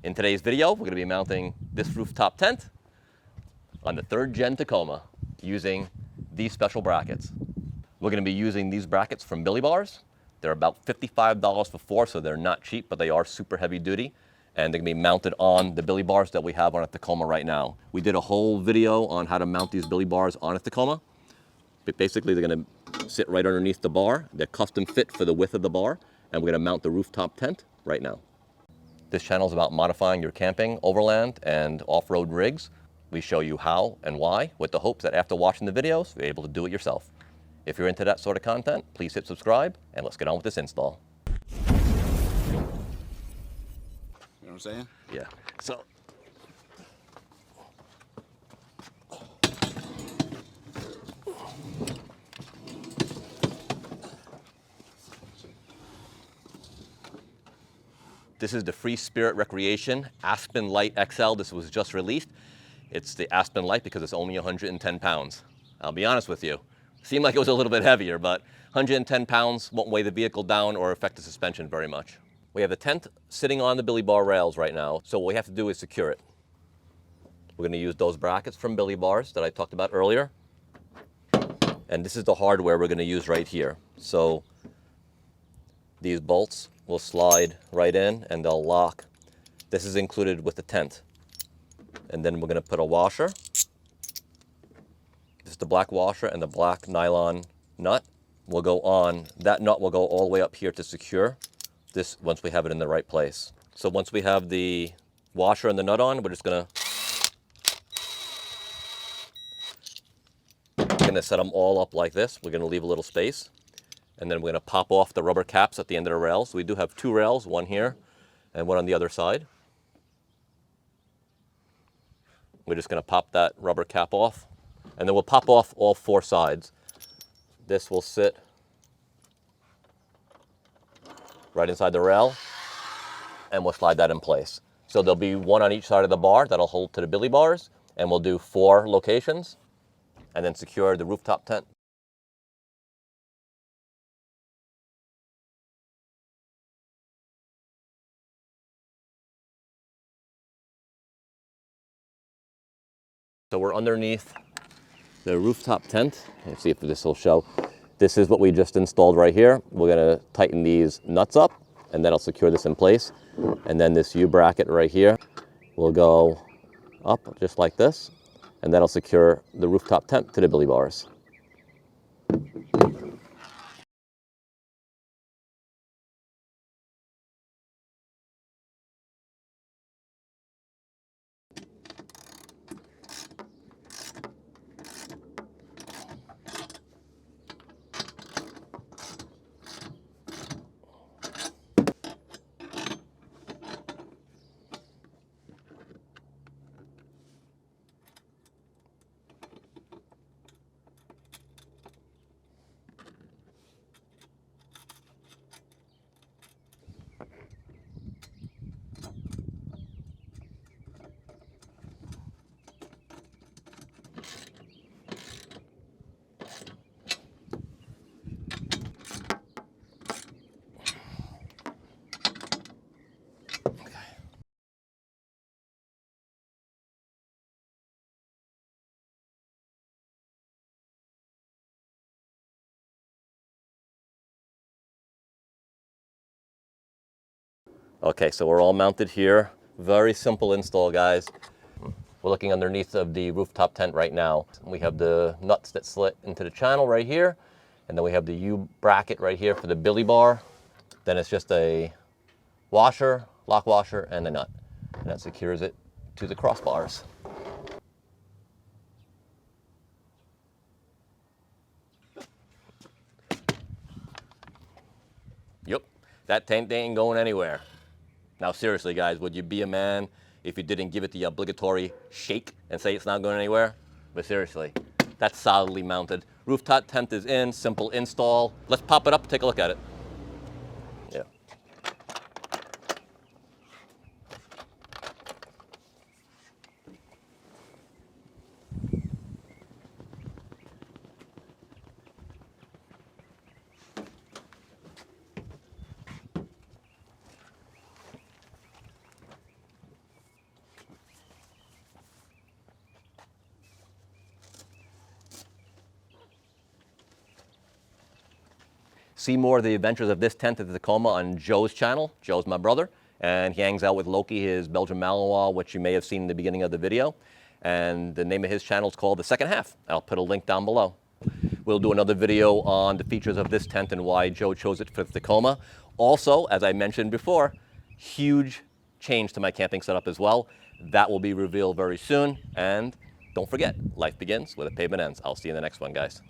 In today's video, we're going to be mounting this rooftop tent on the 3rd gen Tacoma using these special brackets. We're going to be using these brackets from Billie bars. They're about $55 for 4, so they're not cheap, but they are super heavy duty. And they're going to be mounted on the Billie bars that we have on a Tacoma right now. We did a whole video on how to mount these Billie bars on a Tacoma. But basically, they're going to sit right underneath the bar. They're custom fit for the width of the bar. And we're going to mount the rooftop tent right now. This channel is about modifying your camping, overland, and off-road rigs. We show you how and why, with the hopes that after watching the videos, you're able to do it yourself. If you're into that sort of content, please hit subscribe, and let's get on with this install. You know what I'm saying? Yeah. So, this is the Freespirit Recreation Aspen Lite XL. This was just released. It's the Aspen Lite because it's only 110 pounds. I'll be honest with you. Seemed like it was a little bit heavier, but 110 pounds won't weigh the vehicle down or affect the suspension very much. We have the tent sitting on the Billie bar rails right now, so what we have to do is secure it. We're going to use those brackets from Billie bars that I talked about earlier. And this is the hardware we're going to use right here. So these bolts will slide right in and they'll lock. This is included with the tent. And then we're going to put a washer. This is the black washer and the black nylon nut will go on. That nut will go all the way up here to secure this once we have it in the right place. So once we have the washer and the nut on, we're just going to set them all up like this. We're going to leave a little space. And then we're going to pop off the rubber caps at the end of the rails. So we do have 2 rails, one here and one on the other side. We're just going to pop that rubber cap off. And then we'll pop off all 4 sides. This will sit right inside the rail. And we'll slide that in place. So there'll be 1 on each side of the bar that'll hold to the Billie bars. And we'll do 4 locations. And then secure the rooftop tent. So we're underneath the rooftop tent. Let's see if this will show. This is what we just installed right here. We're going to tighten these nuts up, and then I'll secure this in place. And then this U-bracket right here will go up just like this, and that'll secure the rooftop tent to the Billie bars. Okay, so we're all mounted here. Very simple install, guys. We're looking underneath of the rooftop tent right now. We have the nuts that slit into the channel right here. And then we have the U-bracket right here for the Billie bar. Then it's just a washer, lock washer, and a nut. And that secures it to the crossbars. Yep, that tent ain't going anywhere. Now seriously guys, would you be a man if you didn't give it the obligatory shake and say it's not going anywhere? But seriously, that's solidly mounted. Rooftop tent is in, simple install. Let's pop it up and take a look at it. Yeah. See more of the adventures of this tent at the Tacoma on Joe's channel. Joe's my brother, and he hangs out with Loki, his Belgian Malinois, which you may have seen in the beginning of the video. And the name of his channel is called The Second Half. I'll put a link down below. We'll do another video on the features of this tent and why Joe chose it for the Tacoma. Also, as I mentioned before, huge change to my camping setup as well. That will be revealed very soon. And don't forget, life begins where the pavement ends. I'll see you in the next one, guys.